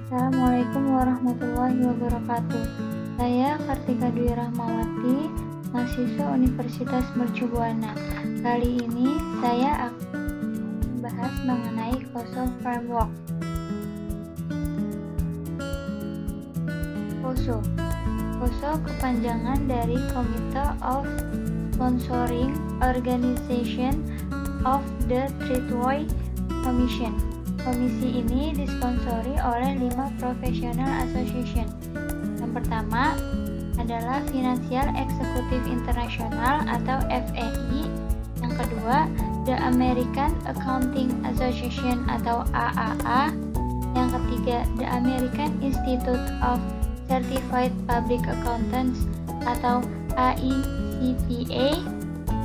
Assalamualaikum warahmatullahi wabarakatuh. Saya Kartika Dwi Rahmawati, mahasiswa Universitas Mercu Buana. Kali ini saya akan membahas mengenai COSO Framework. COSO kepanjangan dari Committee of Sponsoring Organization of the Treasury Commission. Komisi ini disponsori oleh 5 professional association. Yang pertama adalah Financial Executive International atau FEI. Yang kedua, The American Accounting Association atau AAA. Yang ketiga, The American Institute of Certified Public Accountants atau AICPA.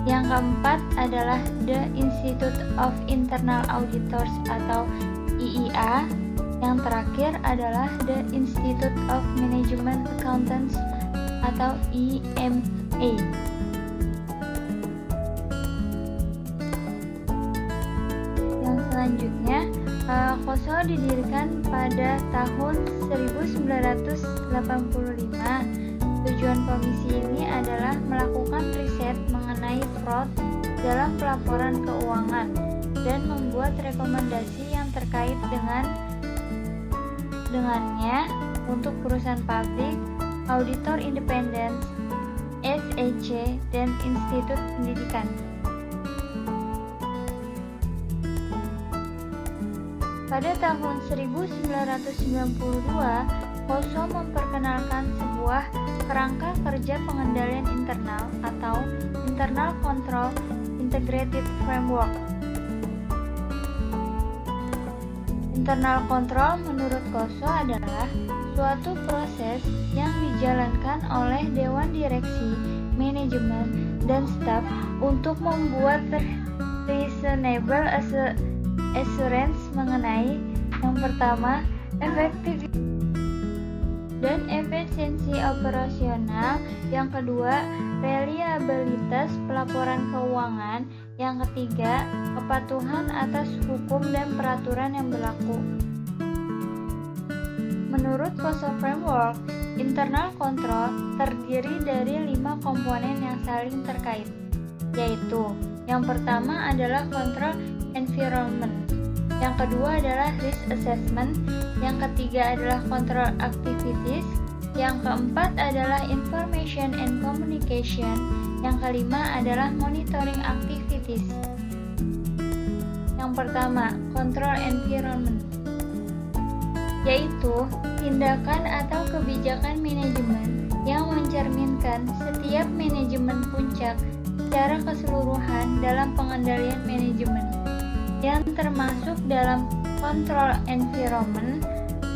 Yang keempat adalah The Institute of Internal Auditors atau IIA. Yang terakhir adalah The Institute of Management Accountants atau IMA. Yang selanjutnya, COSO didirikan pada tahun 1985. Tujuan komisi ini adalah melakukan riset mengenai fraud dalam pelaporan keuangan dan membuat rekomendasi yang terkait dengannya untuk perusahaan publik, auditor independen, SEC, dan institut pendidikan. Pada tahun 1992, COSO memperkenalkan sebuah kerangka kerja pengendalian internal atau Internal Control Integrated Framework. Internal control menurut COSO adalah suatu proses yang dijalankan oleh Dewan Direksi, Manajemen, dan Staf untuk membuat reasonable assurance mengenai yang pertama, efektivitas dan efisiensi operasional, yang kedua, reliabilitas pelaporan keuangan, yang ketiga, kepatuhan atas hukum dan peraturan yang berlaku. Menurut COSO Framework, internal control terdiri dari 5 komponen yang saling terkait, yaitu yang pertama adalah control environment, yang kedua adalah risk assessment, yang ketiga adalah control activities, yang keempat adalah information and communication, yang kelima adalah monitoring activities. Yang pertama, control environment, yaitu tindakan atau kebijakan manajemen yang mencerminkan setiap manajemen puncak secara keseluruhan dalam pengendalian manajemen. Yang termasuk dalam control environment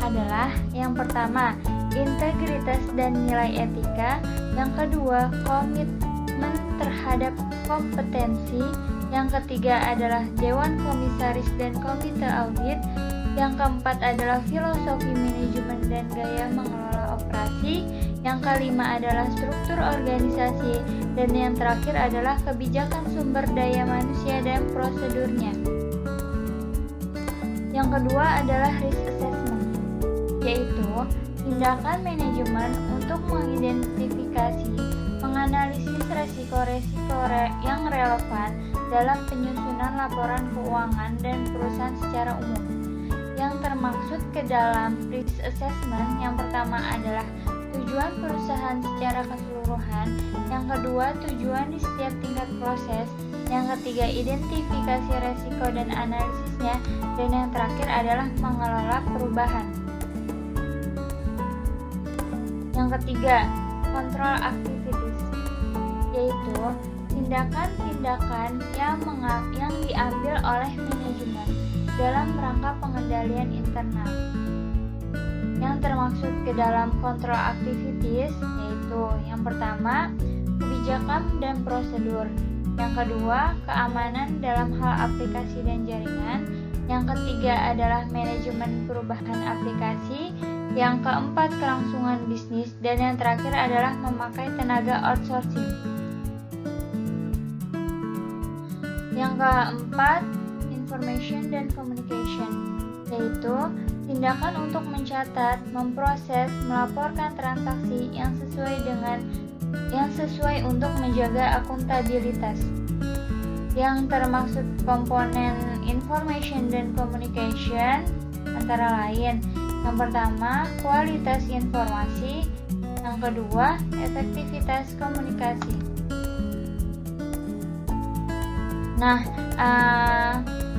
adalah yang pertama, integritas dan nilai etika, yang kedua, komitmen terhadap kompetensi, yang ketiga adalah dewan komisaris dan komite audit, yang keempat adalah filosofi manajemen dan gaya mengelola operasi, yang kelima adalah struktur organisasi, dan yang terakhir adalah kebijakan sumber daya manusia dan prosedurnya. Yang kedua adalah risk assessment, yaitu tindakan manajemen untuk mengidentifikasi, menganalisis resiko-resiko yang relevan dalam penyusunan laporan keuangan dan perusahaan secara umum. Yang termaksud ke dalam risk assessment, yang pertama adalah tujuan perusahaan secara keseluruhan, yang kedua tujuan di setiap tingkat proses, yang ketiga identifikasi resiko dan analisisnya, dan yang terakhir adalah mengelola perubahan. Yang ketiga, control activities, yaitu tindakan-tindakan yang diambil oleh manajemen dalam rangka pengendalian internal. Yang termaksud ke dalam control activities yaitu yang pertama, kebijakan dan prosedur, yang kedua, keamanan dalam hal aplikasi dan jaringan, yang ketiga adalah manajemen perubahan aplikasi, yang keempat, kelangsungan bisnis, dan yang terakhir adalah memakai tenaga outsourcing. Yang keempat, information dan communication, yaitu tindakan untuk mencatat, memproses, melaporkan transaksi yang sesuai untuk menjaga akuntabilitas. Yang termaksud komponen information dan communication antara lain: yang pertama, kualitas informasi; yang kedua, efektivitas komunikasi. Nah,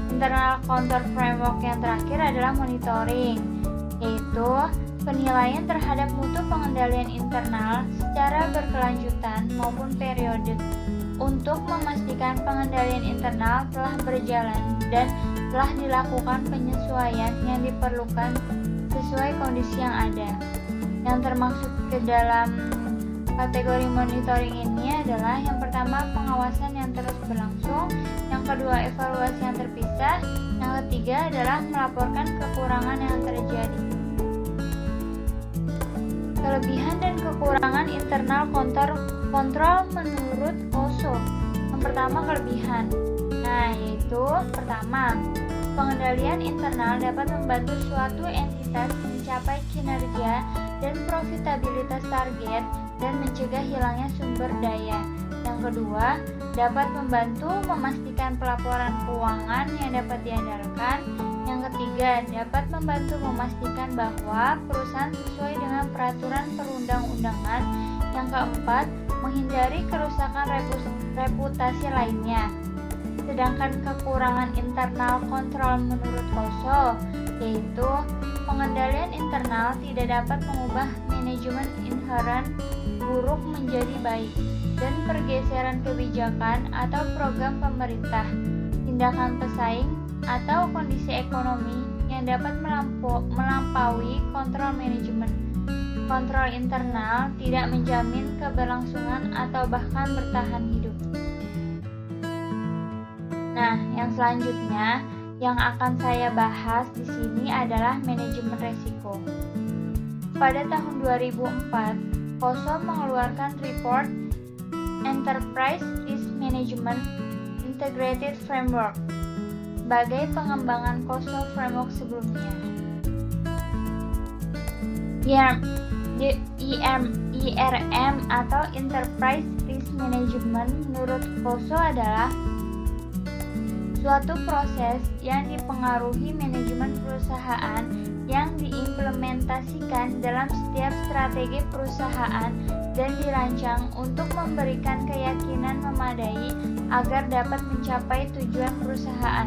internal control framework yang terakhir adalah monitoring, yaitu penilaian terhadap mutu pengendalian internal secara berkelanjutan maupun periodik untuk memastikan pengendalian internal telah berjalan dan telah dilakukan penyesuaian yang diperlukan sesuai kondisi yang ada. Yang termaksud ke dalam kategori monitoring ini adalah: yang pertama, pengawasan yang terus berlangsung; yang kedua, evaluasi yang terpisah; yang ketiga adalah melaporkan kekurangan yang terjadi. Kelebihan dan kekurangan internal kontrol menurut KOSO. Yang pertama, kelebihan. Yaitu pertama, pengendalian internal dapat membantu suatu entitas mencapai kinerja dan profitabilitas target dan mencegah hilangnya sumber daya. Yang kedua, dapat membantu memastikan pelaporan keuangan yang dapat diandalkan. Yang ketiga, dapat membantu memastikan bahwa perusahaan sesuai dengan peraturan perundang-undangan. Yang keempat, menghindari kerusakan reputasi lainnya. Sedangkan kekurangan internal kontrol menurut KOSO, yaitu pengendalian internal tidak dapat mengubah manajemen inherent buruk menjadi baik, dan pergeseran kebijakan atau program pemerintah, tindakan pesaing, atau kondisi ekonomi yang dapat melampaui kontrol manajemen. Kontrol internal tidak menjamin keberlangsungan atau bahkan bertahan hidup. Nah, yang selanjutnya yang akan saya bahas di sini adalah manajemen resiko. Pada tahun 2004, KOSO mengeluarkan report Enterprise Risk Management Integrated Framework sebagai pengembangan KOSO framework sebelumnya. IRM atau Enterprise Risk Management menurut KOSO adalah suatu proses yang dipengaruhi manajemen perusahaan yang diimplementasikan dalam setiap strategi perusahaan dan dirancang untuk memberikan keyakinan memadai agar dapat mencapai tujuan perusahaan.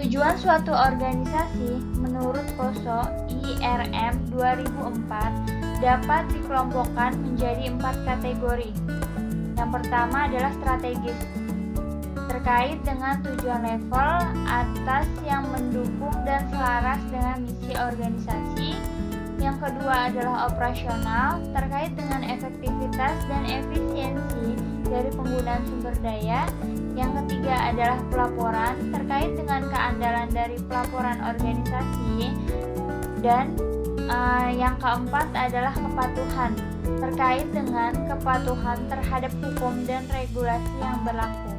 Tujuan suatu organisasi menurut KOSO IRM 2004 dapat dikelompokkan menjadi 4 kategori. Yang pertama adalah strategis, terkait dengan tujuan level atas yang mendukung dan selaras dengan misi organisasi. Yang kedua adalah operasional, terkait dengan efektivitas dan efisiensi dari penggunaan sumber daya. Yang ketiga adalah pelaporan, terkait dengan keandalan dari pelaporan organisasi. Dan yang keempat adalah kepatuhan, terkait dengan kepatuhan terhadap hukum dan regulasi yang berlaku.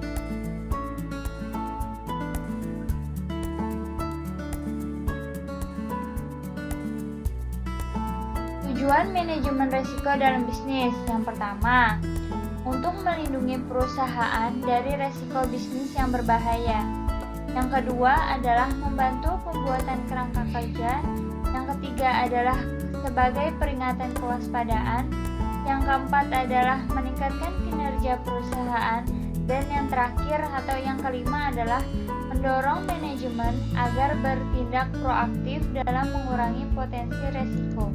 Tujuan manajemen risiko dalam bisnis. Yang pertama, untuk melindungi perusahaan dari risiko bisnis yang berbahaya. Yang kedua adalah membantu pembuatan kerangka kerja. Yang ketiga adalah sebagai peringatan kewaspadaan. Yang keempat adalah meningkatkan kinerja perusahaan. Dan yang terakhir atau yang kelima adalah mendorong manajemen agar bertindak proaktif dalam mengurangi potensi risiko.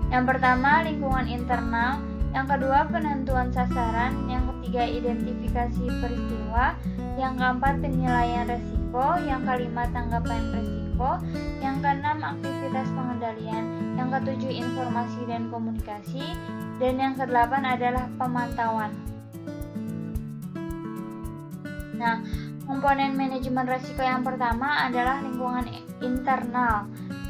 Yang pertama, lingkungan internal. Yang kedua, penentuan sasaran. Yang ketiga, identifikasi peristiwa. Yang keempat, penilaian risiko. Yang kelima, tanggapan risiko. Yang keenam, aktivitas pengendalian. Yang ketujuh, informasi dan komunikasi. Dan yang kedelapan adalah pemantauan. Nah, komponen manajemen risiko yang pertama adalah lingkungan internal.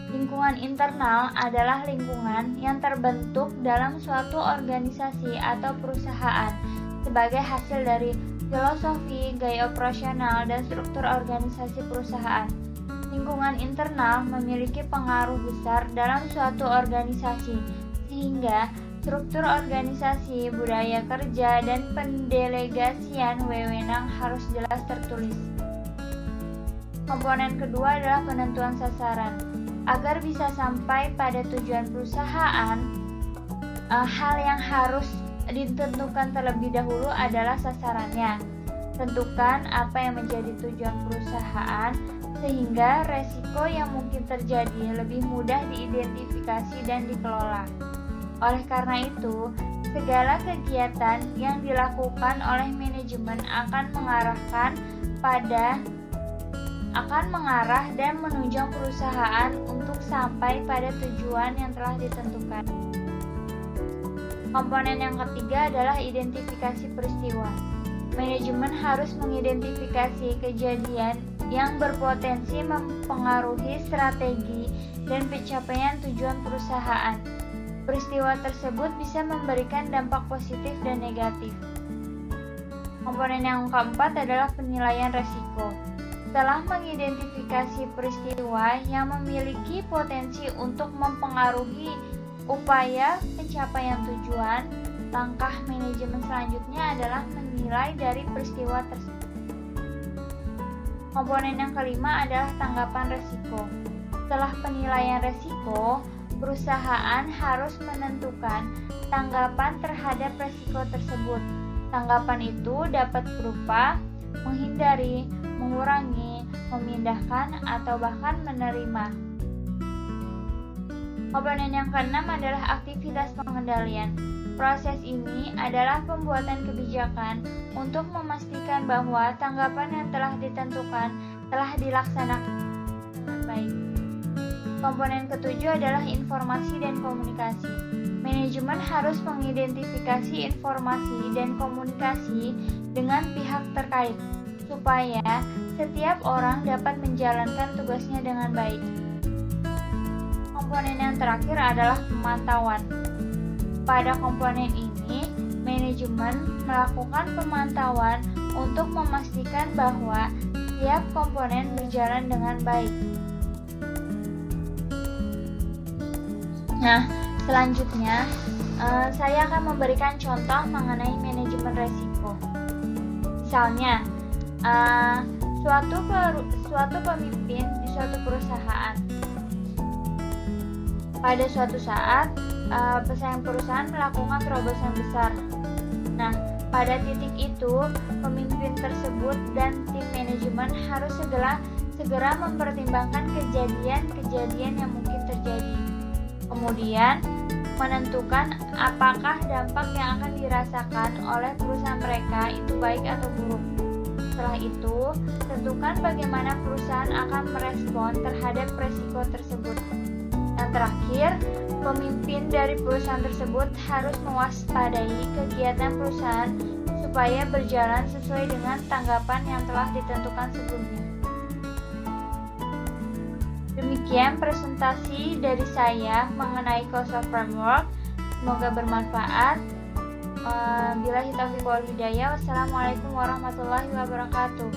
Lingkungan internal adalah lingkungan yang terbentuk dalam suatu organisasi atau perusahaan sebagai hasil dari filosofi, gaya operasional, dan struktur organisasi perusahaan. Lingkungan internal memiliki pengaruh besar dalam suatu organisasi, sehingga struktur organisasi, budaya kerja, dan pendelegasian wewenang harus jelas tertulis. Komponen kedua adalah penentuan sasaran. Agar bisa sampai pada tujuan perusahaan, hal yang harus ditentukan terlebih dahulu adalah sasarannya. Tentukan apa yang menjadi tujuan perusahaan sehingga resiko yang mungkin terjadi lebih mudah diidentifikasi dan dikelola. Oleh karena itu, segala kegiatan yang dilakukan oleh manajemen akan mengarah dan menunjang perusahaan untuk sampai pada tujuan yang telah ditentukan. Komponen yang ketiga adalah identifikasi peristiwa. Manajemen harus mengidentifikasi kejadian yang berpotensi mempengaruhi strategi dan pencapaian tujuan perusahaan. Peristiwa tersebut bisa memberikan dampak positif dan negatif. Komponen yang keempat adalah penilaian resiko. Setelah mengidentifikasi peristiwa yang memiliki potensi untuk mempengaruhi upaya pencapaian tujuan, langkah manajemen selanjutnya adalah menilai dari peristiwa tersebut. Komponen yang kelima adalah tanggapan resiko. Setelah penilaian resiko, perusahaan harus menentukan tanggapan terhadap resiko tersebut. Tanggapan itu dapat berupa menghindari, mengurangi, memindahkan, atau bahkan menerima. Komponen yang keenam adalah aktivitas pengendalian. Proses ini adalah pembuatan kebijakan untuk memastikan bahwa tanggapan yang telah ditentukan telah dilaksanakan dengan baik. Komponen ketujuh adalah informasi dan komunikasi. Manajemen harus mengidentifikasi informasi dan komunikasi dengan pihak terkait, supaya setiap orang dapat menjalankan tugasnya dengan baik. Komponen yang terakhir adalah pemantauan. Pada komponen ini, manajemen melakukan pemantauan untuk memastikan bahwa setiap komponen berjalan dengan baik. Nah, selanjutnya saya akan memberikan contoh mengenai manajemen resiko. Misalnya, suatu pemimpin di suatu perusahaan. Pada suatu saat, pesaing perusahaan melakukan terobosan besar. Nah, pada titik itu, pemimpin tersebut dan tim manajemen harus segera mempertimbangkan kejadian-kejadian yang mungkin terjadi. Kemudian, menentukan apakah dampak yang akan dirasakan oleh perusahaan mereka itu baik atau buruk. Setelah itu, tentukan bagaimana perusahaan akan merespon terhadap resiko tersebut. Yang terakhir, pemimpin dari perusahaan tersebut harus mewaspadai kegiatan perusahaan supaya berjalan sesuai dengan tanggapan yang telah ditentukan sebelumnya. Demikian presentasi dari saya mengenai KOSO Framework. Semoga bermanfaat. Billahi taufiq wal hidayah. Wassalamualaikum warahmatullahi wabarakatuh.